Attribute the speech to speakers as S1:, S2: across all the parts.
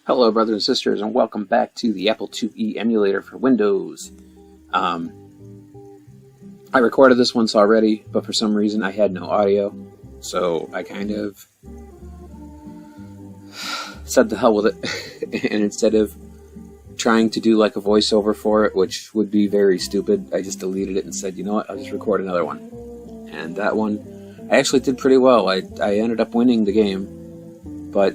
S1: Hello, brothers and sisters, and welcome back to the Apple IIe emulator for Windows. I recorded this once already, but for some reason I had no audio, so I kind of said the hell with it. And instead of trying to do like a voiceover for it, which would be very stupid, I just deleted it and said, you know what, I'll just record another one. And that one, I actually did pretty well. I ended up winning the game, but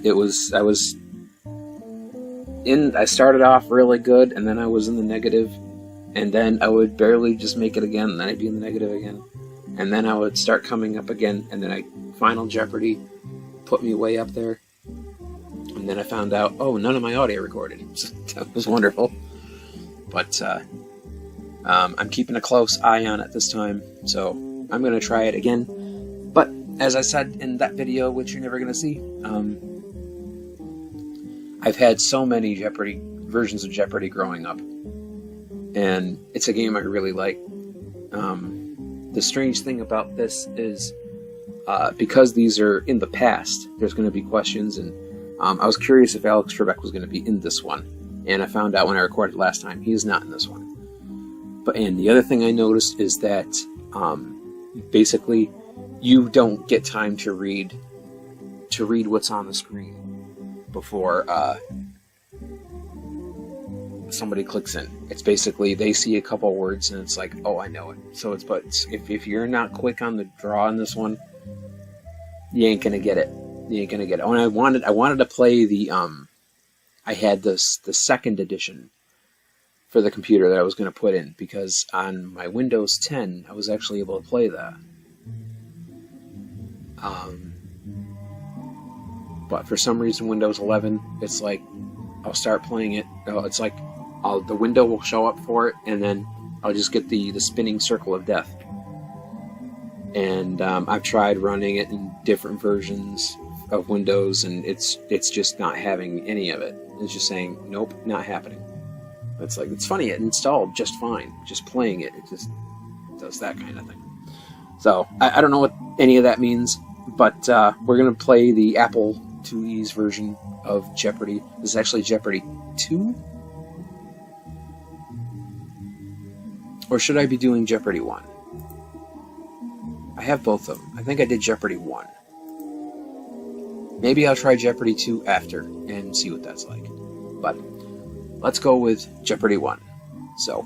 S1: I started off really good, and then I was in the negative, and then I would barely just make it again, and then I'd be in the negative again, and then I would start coming up again, and then Final Jeopardy put me way up there, and then I found out, oh, none of my audio recorded. So that was wonderful. But I'm keeping a close eye on it this time, so I'm going to try it again. But as I said in that video, which you're never going to see, I've had so many versions of Jeopardy growing up, and it's a game I really like. The strange thing about this is because these are in the past, there's going to be questions, and I was curious if Alex Trebek was going to be in this one, and I found out when I recorded last time he is not in this one. And the other thing I noticed is that basically you don't get time to read what's on the screen before somebody clicks in. It's basically they see a couple words and it's like, oh, I know it. So if you're not quick on the draw on this one, you ain't gonna get it. You ain't gonna get it. Oh, and I wanted to play the I had the second edition for the computer that I was gonna put in, because on my Windows 10 I was actually able to play that. But for some reason, Windows 11, it's like, I'll start playing it, it's like, the window will show up for it, and then I'll just get the spinning circle of death. And I've tried running it in different versions of Windows, and it's just not having any of it. It's just saying, nope, not happening. It's like, it's funny, it installed just fine. Just playing it, it just does that kind of thing. So, I don't know what any of that means, but we're going to play the Apple IIe's version of Jeopardy. This is actually Jeopardy 2? Or should I be doing Jeopardy 1? I have both of them. I think I did Jeopardy 1. Maybe I'll try Jeopardy 2 after and see what that's like. But let's go with Jeopardy 1. So,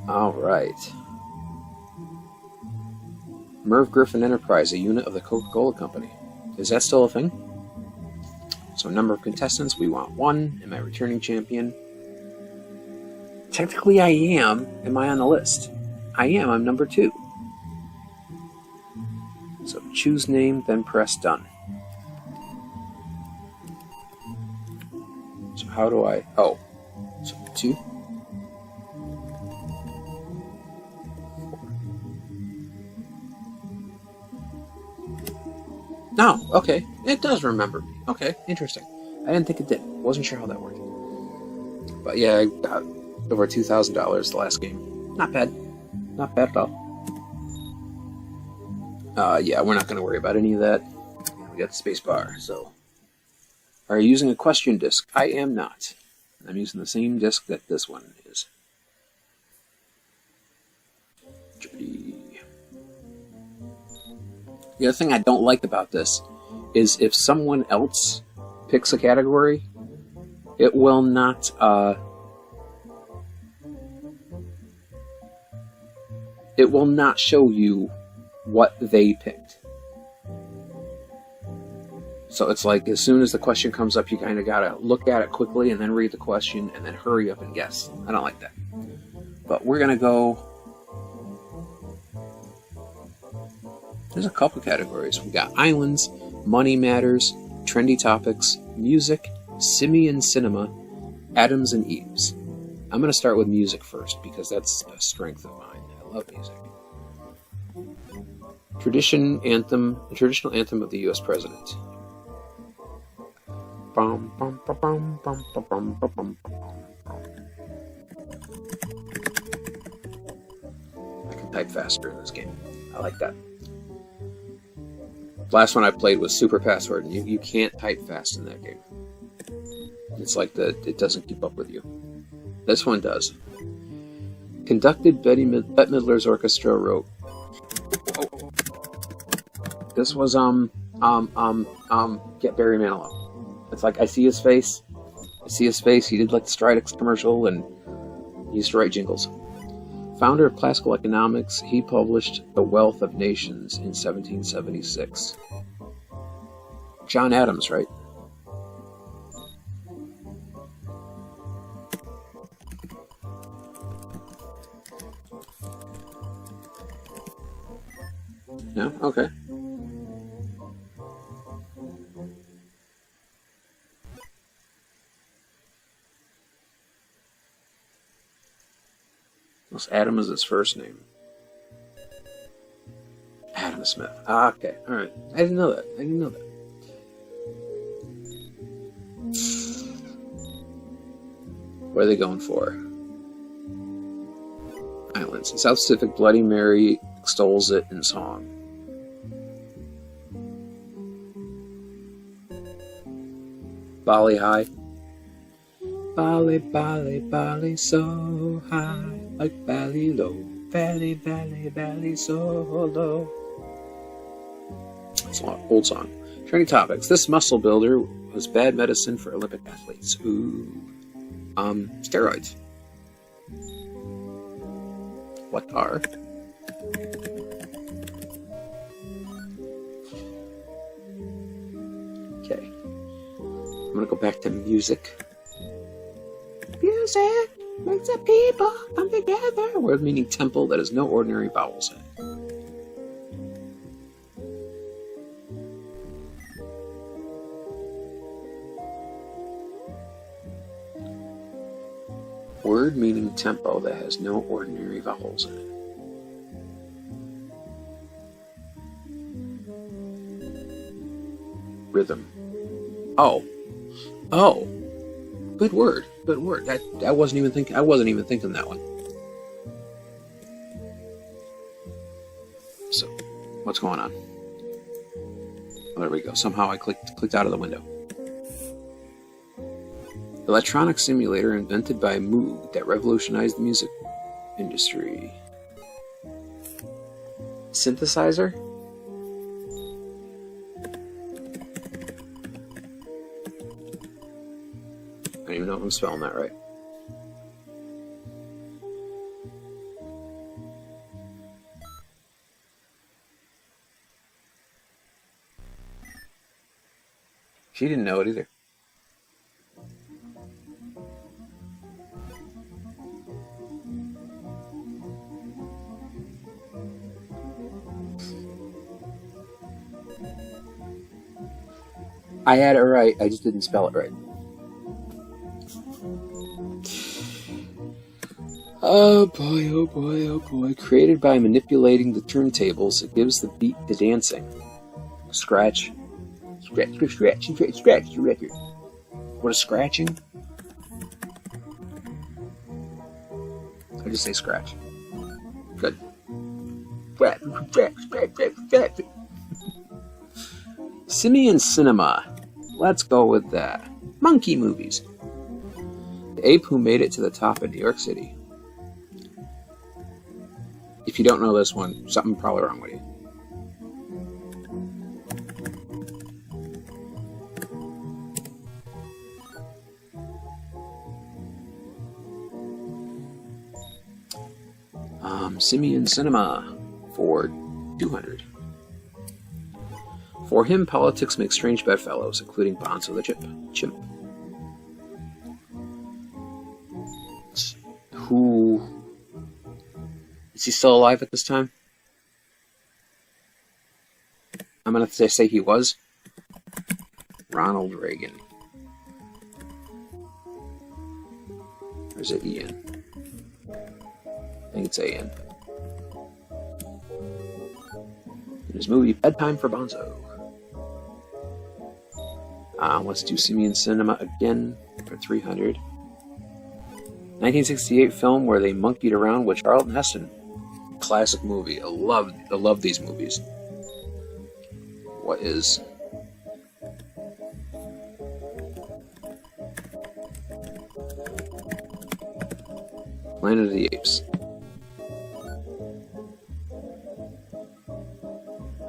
S1: alright. Merv Griffin Enterprise, a unit of the Coca-Cola Company. Is that still a thing? So, number of contestants, we want 1. Am I returning champion? Technically I am. Am I on the list? I am. I'm number 2. So, choose name, then press done. So, how do I... Oh. So, 2. No, okay. It does remember me. Okay, interesting. I didn't think it did. Wasn't sure how that worked. But yeah, I got over $2,000 the last game. Not bad. Not bad at all. Yeah, we're not going to worry about any of that. We got the space bar, so. Are you using a question disc? I am not. I'm using the same disc that this one is. The other thing I don't like about this is if someone else picks a category, it will not show you what they picked. So it's like as soon as the question comes up, you kind of gotta look at it quickly and then read the question and then hurry up and guess. I don't like that. But we're gonna go. There's a couple categories. We got islands, money matters, trendy topics, music, simian cinema, Adams and Eves. I'm going to start with music first because that's a strength of mine. I love music. Traditional anthem of the U.S. president. Bum, bum, bum, bum, bum, bum, bum, bum, bum. I can type faster in this game. I like that. Last one I played was Super Password, and you can't type fast in that game. It's like it doesn't keep up with you. This one does. Conducted Bette Midler's orchestra wrote. Oh. This was get Barry Manilow. It's like I see his face. He did like the Stridex commercial, and he used to write jingles. Founder of classical economics, he published The Wealth of Nations in 1776. John Adams, right? No? Okay. Adam is his first name. Adam Smith. Ah, okay. Alright. I didn't know that. What are they going for? Islands. In South Pacific, Bloody Mary extols it in song. Bali High. Bali, Bali, Bali, so high. Like valley low, valley, valley, valley, so low. It's an old song. Trending topics. This muscle builder was bad medicine for Olympic athletes. Ooh. Steroids. What are? Okay. I'm gonna go back to music. Music makes the people come together. Word meaning temple that has no ordinary vowels in it. Word meaning tempo that has no ordinary vowels in it. Rhythm. Oh. Good word. I wasn't even thinking that one. So, what's going on? Oh, there we go. Somehow I clicked out of the window. Electronic simulator invented by Moog that revolutionized the music industry. Synthesizer? I don't even know if I'm spelling that right. She didn't know it either. I had it right, I just didn't spell it right. Oh boy, oh boy, oh boy. Created by manipulating the turntables, it gives the beat to dancing. Scratch. Scratch your record. What is scratching? I just say scratch. Good. Simian Cinema. Let's go with that. Monkey movies. The ape who made it to the top in New York City. If you don't know this one, something probably wrong with you. Simian Cinema for 200. For him, politics make strange bedfellows, including Bonzo the Chimp. Who is he still alive at this time? I'm gonna say he was. Ronald Reagan. Or is it Ian? I think it's Ian. In his movie Bedtime for Bonzo. Let's do Simian Cinema again for 300. 1968 film where they monkeyed around with Charlton Heston. Classic movie. I love these movies. What is? Planet of the Apes.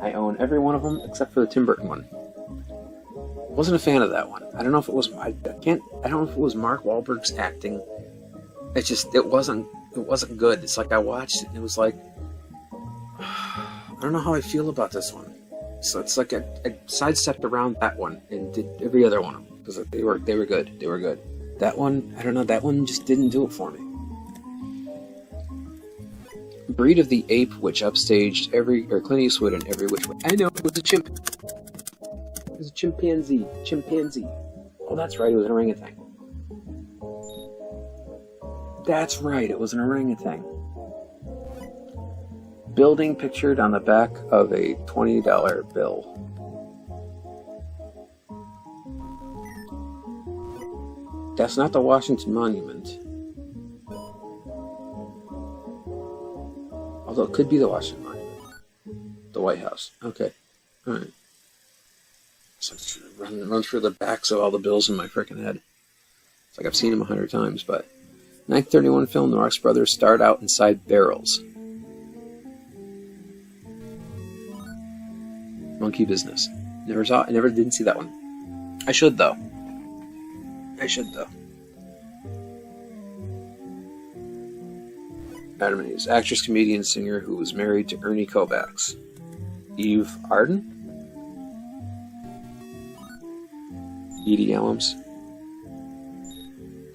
S1: I own every one of them except for the Tim Burton one. Wasn't a fan of that one. I don't know if it was. I don't know if it was Mark Wahlberg's acting. It wasn't good. It's like I watched it and it was like, I don't know how I feel about this one. So it's like I sidestepped around that one and did every other one because they were good. They were good. That one, I don't know. That one just didn't do it for me. Breed of the Ape, which upstaged Clint Eastwood in Every Which Way. I know, it was a chimp. It was a chimpanzee. Oh, that's right, it was an orangutan. That's right, it was an orangutan. Building pictured on the back of a $20 bill. That's not the Washington Monument. Although it could be the Washington Monument. The White House. Okay. Alright. So run through the backs of all the bills in my frickin' head. It's like I've seen them 100 times, but 1931 film, the Marx Brothers starred out inside barrels. Monkey Business. I never didn't see that one. I should though. Adam Hayes, actress, comedian, singer who was married to Ernie Kovacs. Eve Arden? Edie Allums?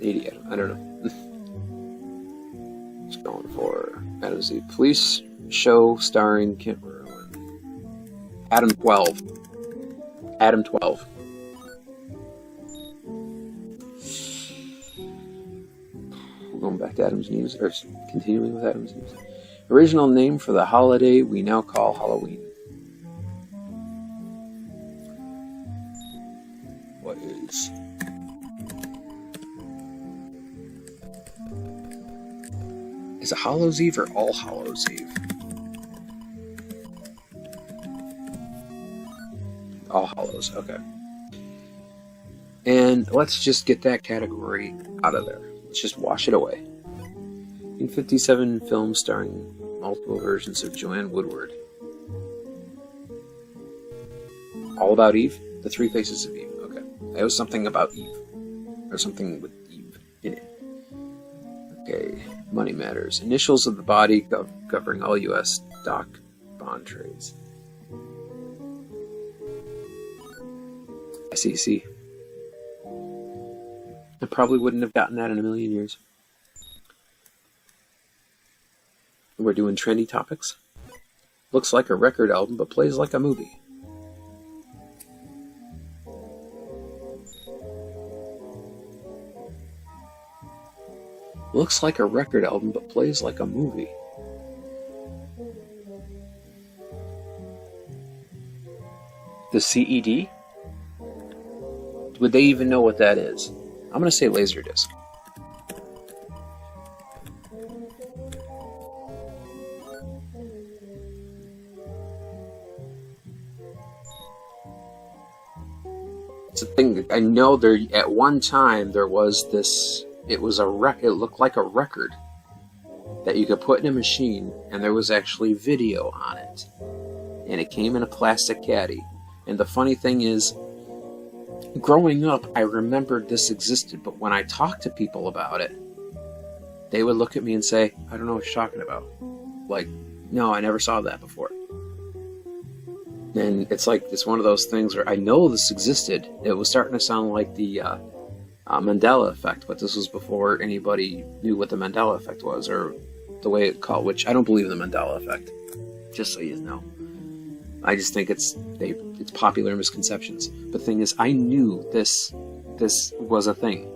S1: I don't know. Just going for Adam Z. Police show starring Adam 12. Adam 12. Going back to Adam's News, or continuing with Adam's News. Original name for the holiday we now call Halloween. What is? Is it Hallows Eve or All Hallows Eve? All Hallows, okay. And let's just get that category out of there. Let's just wash it away. 1957 film starring multiple versions of Joanne Woodward. All About Eve? The Three Faces of Eve. Okay. It was something about Eve. Or something with Eve in it. Okay. Money Matters. Initials of the body covering all U.S. stock bond trades. SEC. I probably wouldn't have gotten that in a million years. We're doing trendy topics. Looks like a record album, but plays like a movie. Looks like a record album, but plays like a movie. The CED? Would they even know what that is? I'm going to say Laserdisc. It's a thing. I know there at one time there was this. It was a It looked like a record that you could put in a machine, and there was actually video on it, and it came in a plastic caddy. And the funny thing is, growing up, I remembered this existed, but when I talked to people about it, they would look at me and say, I don't know what you're talking about. Like, no, I never saw that before. And it's like, it's one of those things where I know this existed. It was starting to sound like the Mandela effect, but this was before anybody knew what the Mandela effect was, or the way it's called, which I don't believe in the Mandela effect, just so you know. I just think it's popular misconceptions. But the thing is, I knew this was a thing.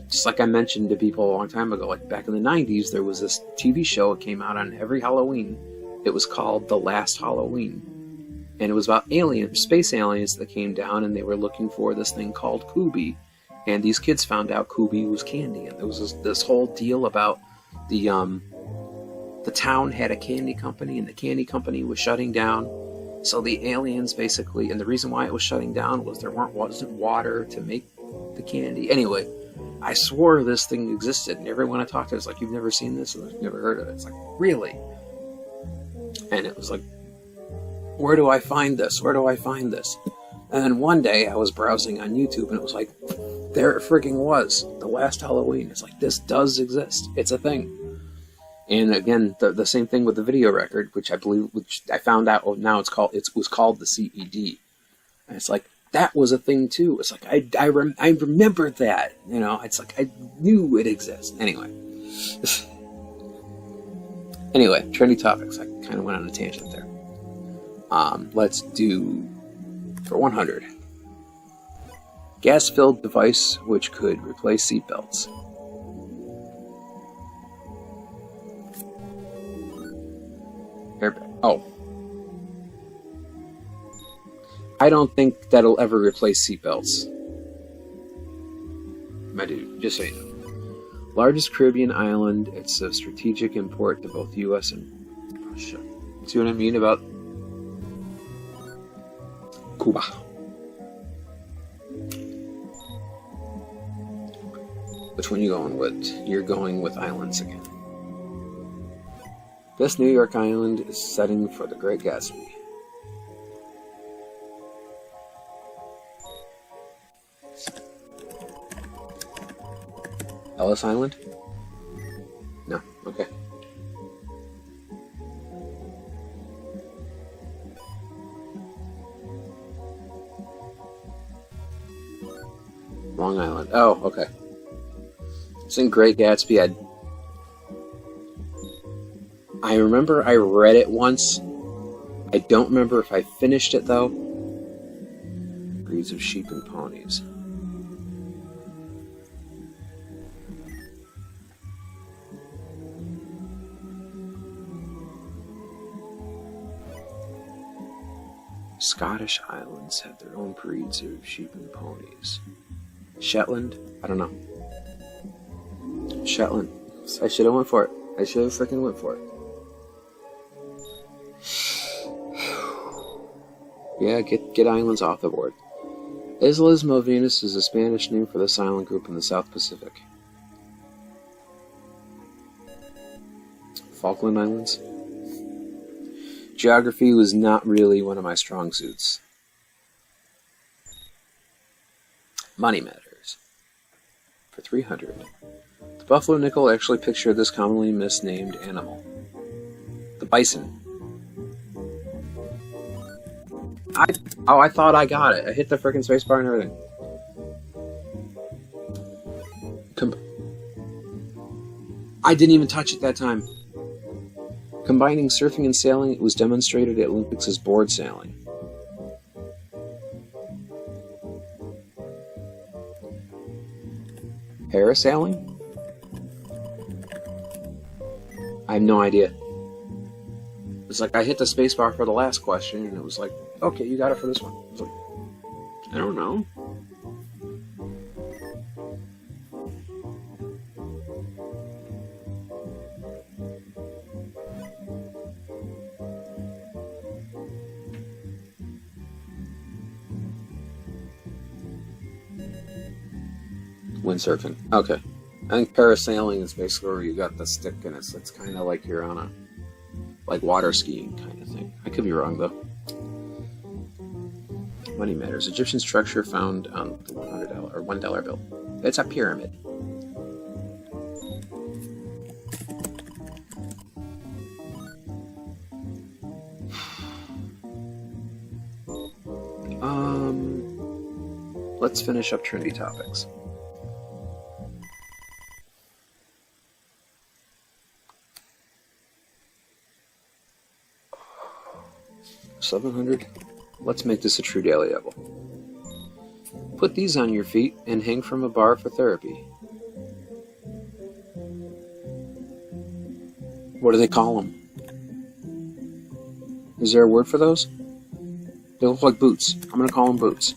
S1: Just like I mentioned to people a long time ago, like back in the 90s, there was this TV show that came out on every Halloween. It was called The Last Halloween. And it was about space aliens that came down, and they were looking for this thing called Kubi. And these kids found out Kubi was candy. And there was this whole deal about the town had a candy company, and the candy company was shutting down. So the aliens basically, and the reason why it was shutting down was there wasn't water to make the candy. Anyway, I swore this thing existed, and everyone I talked to was like, "You've never seen this? And I've never heard of it." It's like, really? And it was like, where do I find this? Where do I find this? And then one day I was browsing on YouTube, and it was like, there it freaking was, the last Halloween. It's like, this does exist. It's a thing. And again, the same thing with the video record, which I found out now it was called the CED. And it's like, that was a thing too. It's like, I remembered that, you know, it's like, I knew it exists. Anyway, trendy topics. I kind of went on a tangent there. Let's do, for 100, gas-filled device which could replace seatbelts. Oh. I don't think that'll ever replace seatbelts. My dude, just so you know. Largest Caribbean island, it's of strategic import to both US and Russia. See what I mean about Cuba? Which one you going with? You're going with islands again. This New York island is setting for the Great Gatsby. Ellis Island? No, okay. Long Island. Oh, okay. It's in Great Gatsby. I remember I read it once. I don't remember if I finished it, though. Breeds of sheep and ponies. Scottish islands have their own breeds of sheep and ponies. Shetland? I don't know. Shetland. I should have went for it. I should have freaking went for it. Yeah, get islands off the board. Islas Malvinas is a Spanish name for this island group in the South Pacific. Falkland Islands? Geography was not really one of my strong suits. Money matters. For 300. The buffalo nickel actually pictured this commonly misnamed animal. The bison. I thought I got it. I hit the frickin' spacebar and everything. I didn't even touch it that time. Combining surfing and sailing, it was demonstrated at Olympics as board sailing. Parasailing? I have no idea. It's like I hit the spacebar for the last question, and it was like, okay, you got it for this one. It's like, I don't know. Windsurfing. Okay. I think parasailing is basically where you got the stick and it's kind of like you're on a like water skiing kind of thing. I could be wrong though. Money matters. Egyptian structure found on the $100 or $1 bill. It's a pyramid. Let's finish up trendy topics. $700. Let's make this a true daily level. Put these on your feet and hang from a bar for therapy. What do they call them? Is there a word for those? They look like boots. I'm going to call them boots.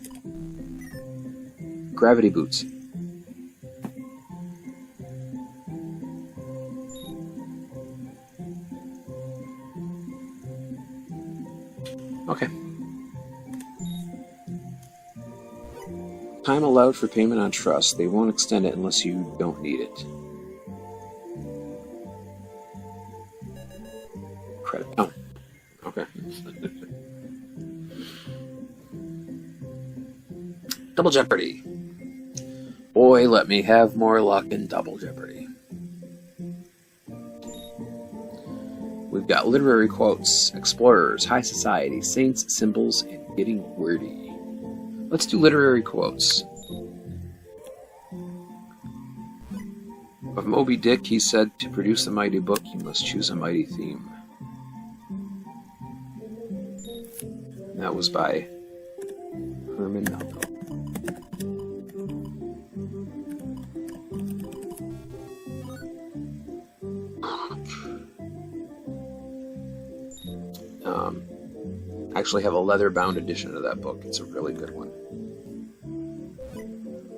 S1: Gravity boots. Okay. Time allowed for payment on trust. They won't extend it unless you don't need it. Credit. Oh, okay. Double Jeopardy. Boy, let me have more luck in Double Jeopardy. We've got literary quotes, explorers, high society, saints, symbols, and getting wordy. Let's do literary quotes. Of Moby Dick, he said, to produce a mighty book, you must choose a mighty theme. And that was by Herman Melville. I actually have a leather-bound edition of that book. It's a really good one.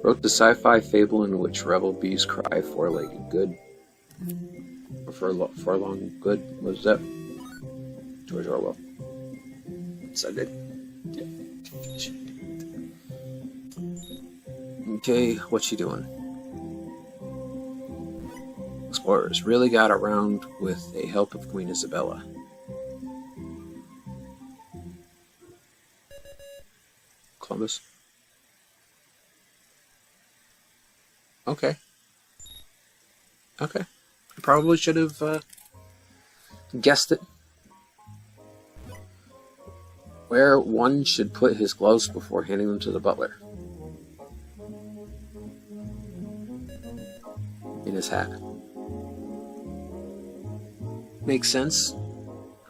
S1: Wrote the sci-fi fable in which rebel bees cry four-legged good. Or forlong good. What was that? George Orwell. Yes, I did. Yeah. Okay, what's she doing? Explorers really got around with the help of Queen Isabella. Columbus. Okay. Okay. I probably should have guessed it. Where one should put his gloves before handing them to the butler. In his hat. Makes sense.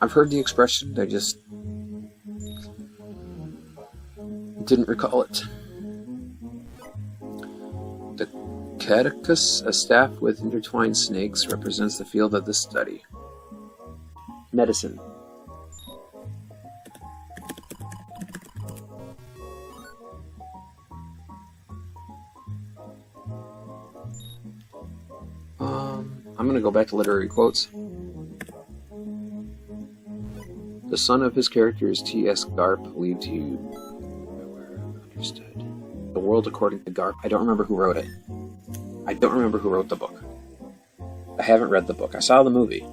S1: I've heard the expression, I just didn't recall it. The caducus, a staff with intertwined snakes, represents the field of this study. Medicine. I'm going to go back to literary quotes. The son of his character is T.S. Garp, believed he understood the world according to Garp. I don't remember who wrote it. I don't remember who wrote the book. I haven't read the book. I saw the movie.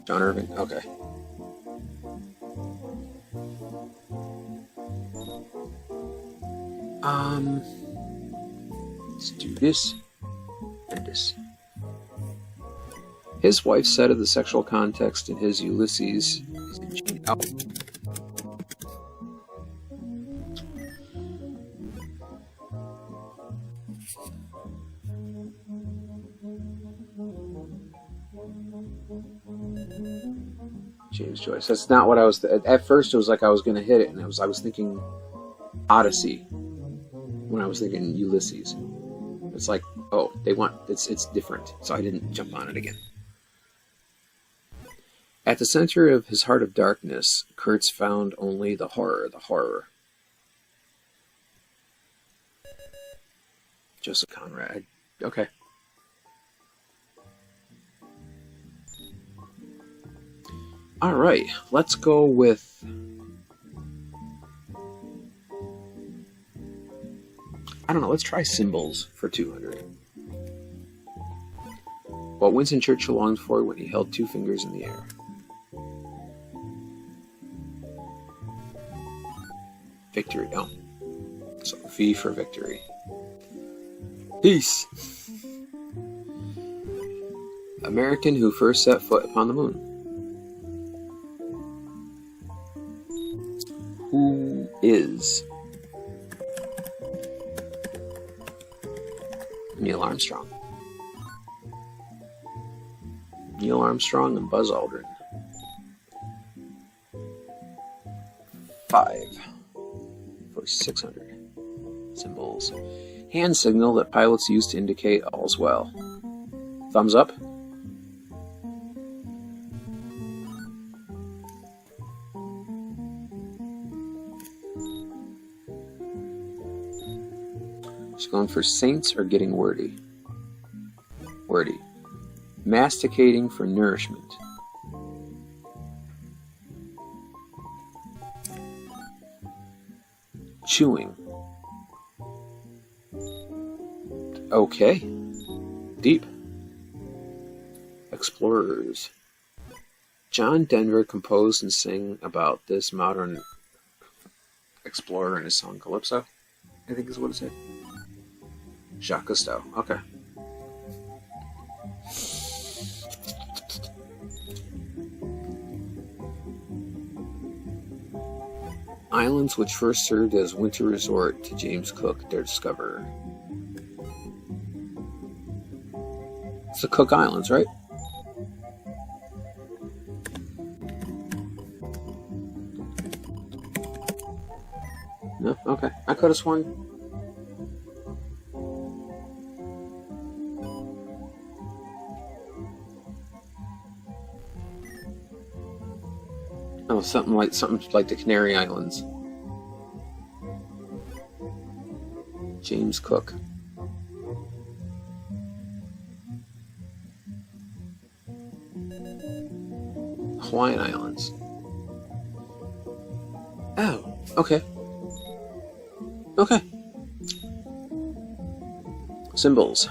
S1: John Irving? Okay. Let's do this and this. His wife said of the sexual context in his Ulysses is ingenious. Oh. James Joyce. That's not what I was. At first, it was like I was going to hit it, and I was thinking Odyssey when I was thinking Ulysses. It's like, oh, it's different, so I didn't jump on it again. At the center of his heart of darkness, Kurtz found only the horror. Joseph Conrad. Okay. All right, let's go with I don't know, let's try symbols for 200. What Winston Churchill longed for when he held two fingers in the air. Victory. Oh. So V for victory. Peace. American who first set foot upon the moon. Who is Neil Armstrong? Neil Armstrong and Buzz Aldrin. 5 for 600. Symbols. Hand signal that pilots use to indicate all's well. Thumbs up. Just going for saints or getting wordy. Wordy. Masticating for nourishment. Chewing. Okay. Deep. Explorers. John Denver composed and sang about this modern explorer in his song Calypso, I think is what it said. Jacques Cousteau. Okay. Islands which first served as winter resort to James Cook, their discoverer. It's the Cook Islands, right? No? Okay. I could have sworn. Oh, something like the Canary Islands. James Cook. Hawaiian Islands. Oh, okay. Okay. Symbols.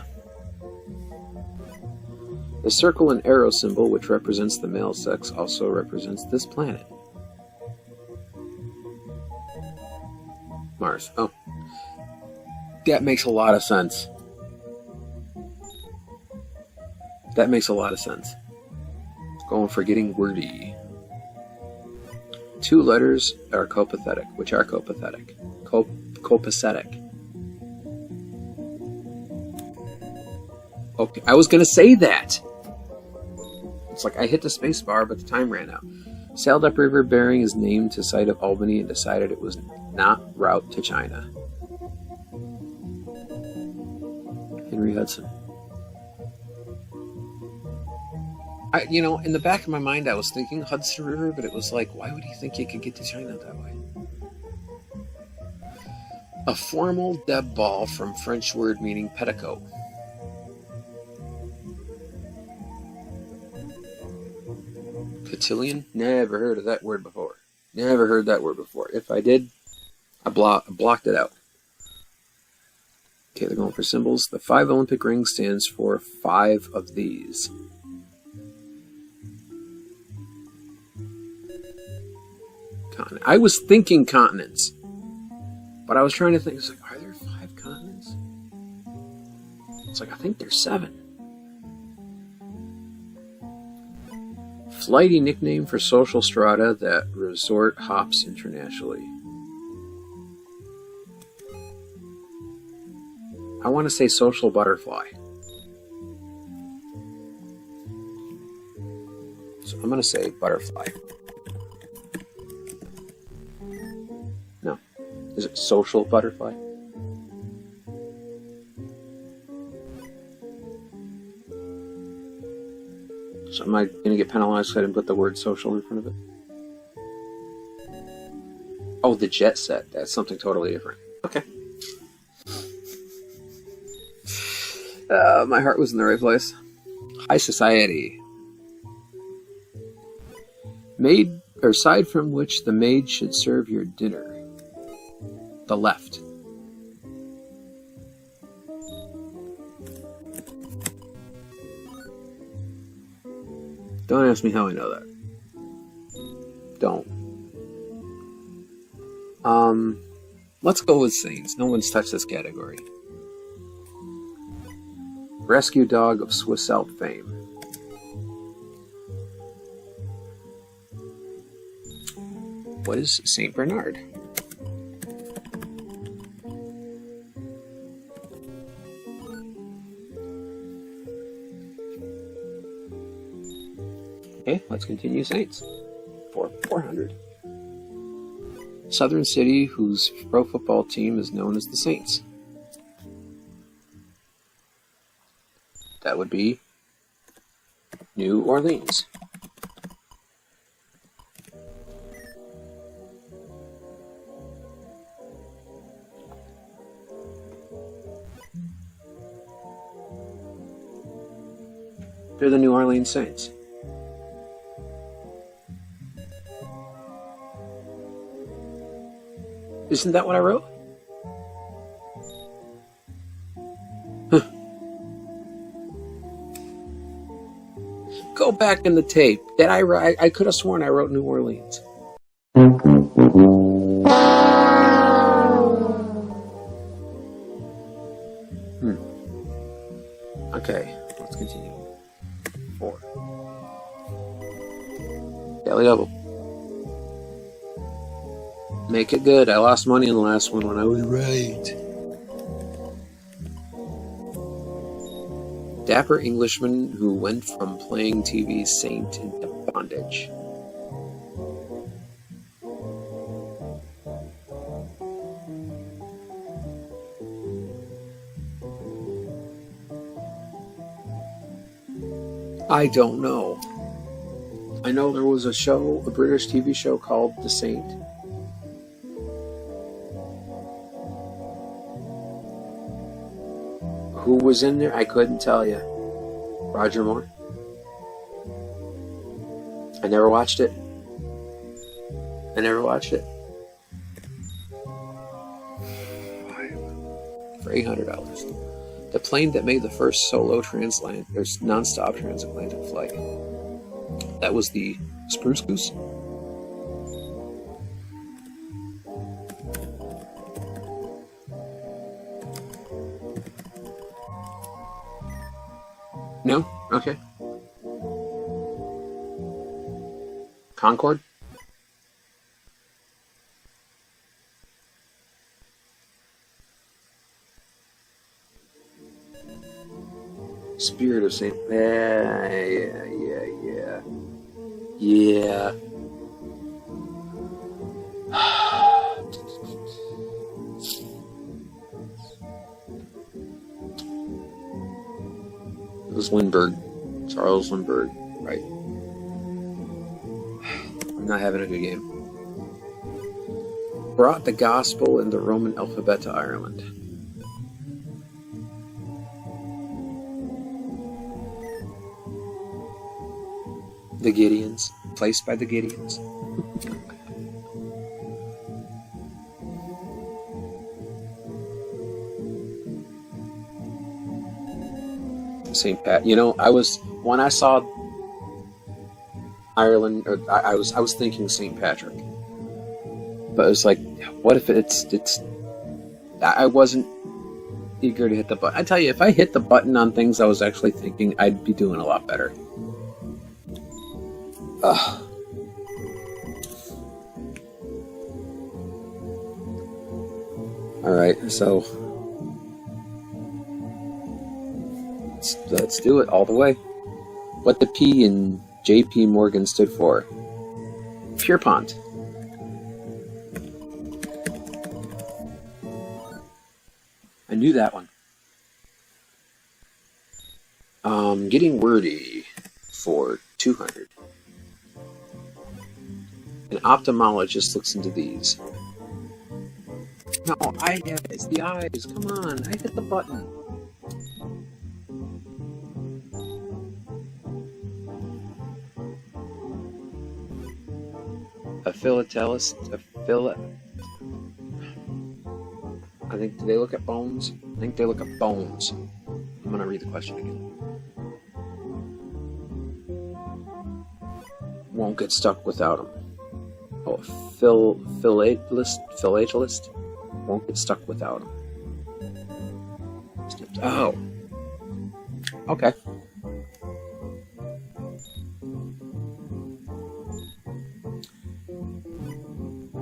S1: The circle and arrow symbol, which represents the male sex, also represents this planet. Mars. Oh. That makes a lot of sense. That makes a lot of sense. Going for getting wordy. Two letters are copathetic. Which are copathetic? Copacetic. Okay, I was going to say that. It's like I hit the space bar, but the time ran out. Sailed upriver bearing his name to site of Albany and decided it was not route to China. Henry Hudson. In the back of my mind, I was thinking Hudson River, but it was like, why would he think you could get to China that way? A formal deb ball from French word meaning petticoat. Cotillion? Never heard of that word before. Never heard that word before. If I did, I blocked it out. Okay, they're going for symbols. The 5 Olympic ring stands for 5 of these. I was thinking continents, but I was trying to think, it's like, are there 5 continents? It's like, I think there's 7. Flighty nickname for social strata that resort hops internationally. I want to say social butterfly. So I'm going to say butterfly. No. Is it social butterfly? So am I going to get penalized because I didn't put the word social in front of it? Oh, the jet set. That's something totally different. Okay. My heart was in the right place. High society. Maid, or side from which the maid should serve your dinner. The left. Don't ask me how I know that. Don't. Let's go with Saints. No one's touched this category. Rescue dog of Swiss Alp fame. What is Saint Bernard? Okay, let's continue Saints. 400. Southern city whose pro football team is known as the Saints. That would be New Orleans. They're the New Orleans Saints. Isn't that what I wrote? Huh. Go back in the tape. Did I write? I could have sworn I wrote New Orleans. Okay, let's continue. 4. Daily double. Make it good. I lost money in the last one when I was right. Dapper Englishman who went from playing TV saint into bondage. I don't know. I know there was a show, a British TV show called The Saint. Who was in there? I couldn't tell you. Roger Moore? I never watched it. For $800. The plane that made the first solo non-stop transatlantic flight. That was the Spruce Goose? No? Okay. Concorde? Spirit of Saint. Yeah. It was Lindbergh. Charles Lindbergh. Right. I'm not having a good game. Brought the gospel and the Roman alphabet to Ireland. The Gideons. Placed by the Gideons. St. Pat. You know, when I saw Ireland, or I was thinking St. Patrick. But it was like, what if it's I wasn't eager to hit the button. I tell you, if I hit the button on things I was actually thinking, I'd be doing a lot better. Alright, so let's do it all the way. What the P in JP Morgan stood for. Pierpont. I knew that one. Getting wordy for 200. An ophthalmologist looks into these. No, it's the eyes. Come on, I hit the button. A philatelist, I think, do they look at bones? I think they look at bones. I'm going to read the question again. Won't get stuck without them. Oh, philatelist won't get stuck without them. Oh. Okay.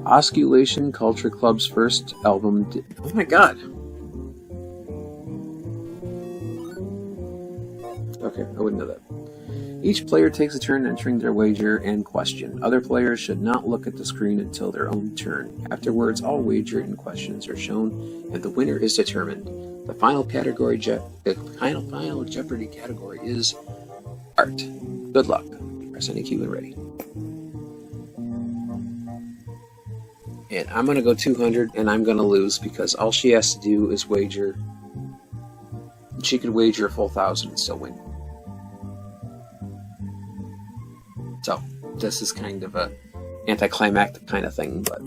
S1: Osculation Culture Club's first album. Oh my god. Okay, I wouldn't know that. Each player takes a turn entering their wager and question. Other players should not look at the screen until their own turn. Afterwards, all wager and questions are shown, and the winner is determined. The final category, final Jeopardy category is art. Good luck. Press any key when ready. And I'm going to go 200, and I'm going to lose because all she has to do is wager. She could wager a full 1,000 and still win. So this is kind of a anticlimactic kind of thing, but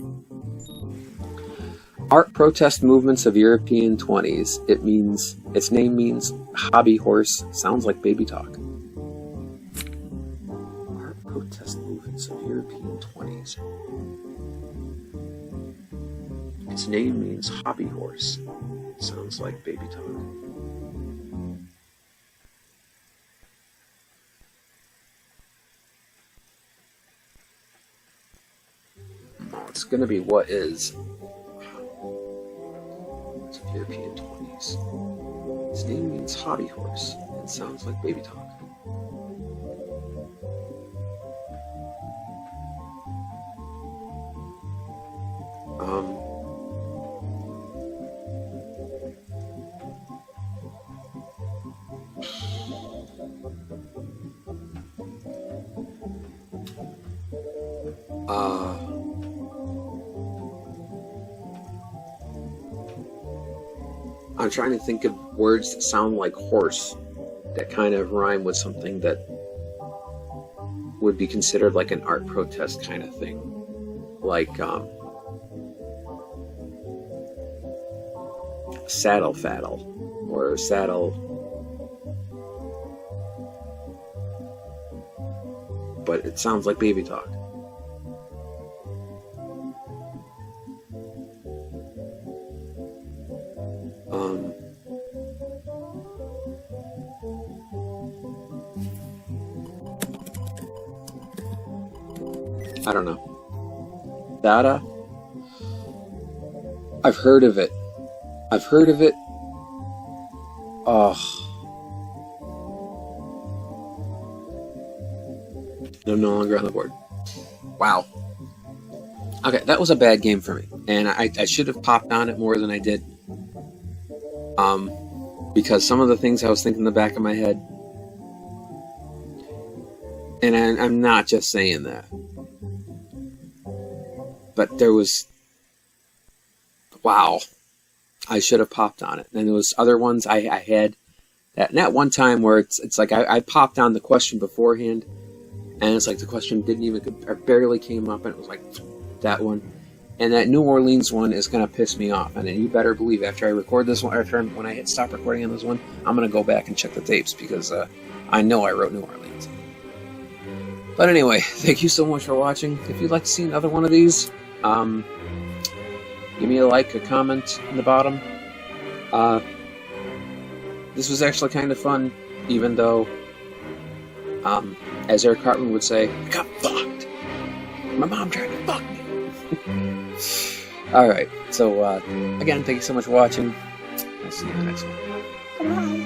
S1: art protest movements of European 20s. Its name means hobby horse. Sounds like baby talk. Art protest movements of European 20s. Its name means hobby horse. Sounds like baby talk. No, it's going to be what is. It's European 20s. Its name means hobby horse. It sounds like baby talk. I'm trying to think of words that sound like horse, that kind of rhyme with something that would be considered like an art protest kind of thing. Like, saddle faddle, or saddle, but it sounds like baby talk. I don't know. Data? I've heard of it. Oh. I'm no longer on the board. Wow. Okay, that was a bad game for me. And I should have popped on it more than I did. Because some of the things I was thinking in the back of my head. And I'm not just saying that. But there was, wow, I should have popped on it. And there was other ones I had that one time where it's like I popped on the question beforehand, and it's like the question didn't even, or barely came up, and it was like that one. And that New Orleans one is going to piss me off. And you better believe after I record this one, when I hit stop recording on this one, I'm going to go back and check the tapes, because I know I wrote New Orleans. But anyway, thank you so much for watching. If you'd like to see another one of these, give me a like, a comment in the bottom. This was actually kind of fun, even though, as Eric Cartman would say, I got fucked. My mom tried to fuck me. Alright, so again, thank you so much for watching. I'll see you in the next one. Bye.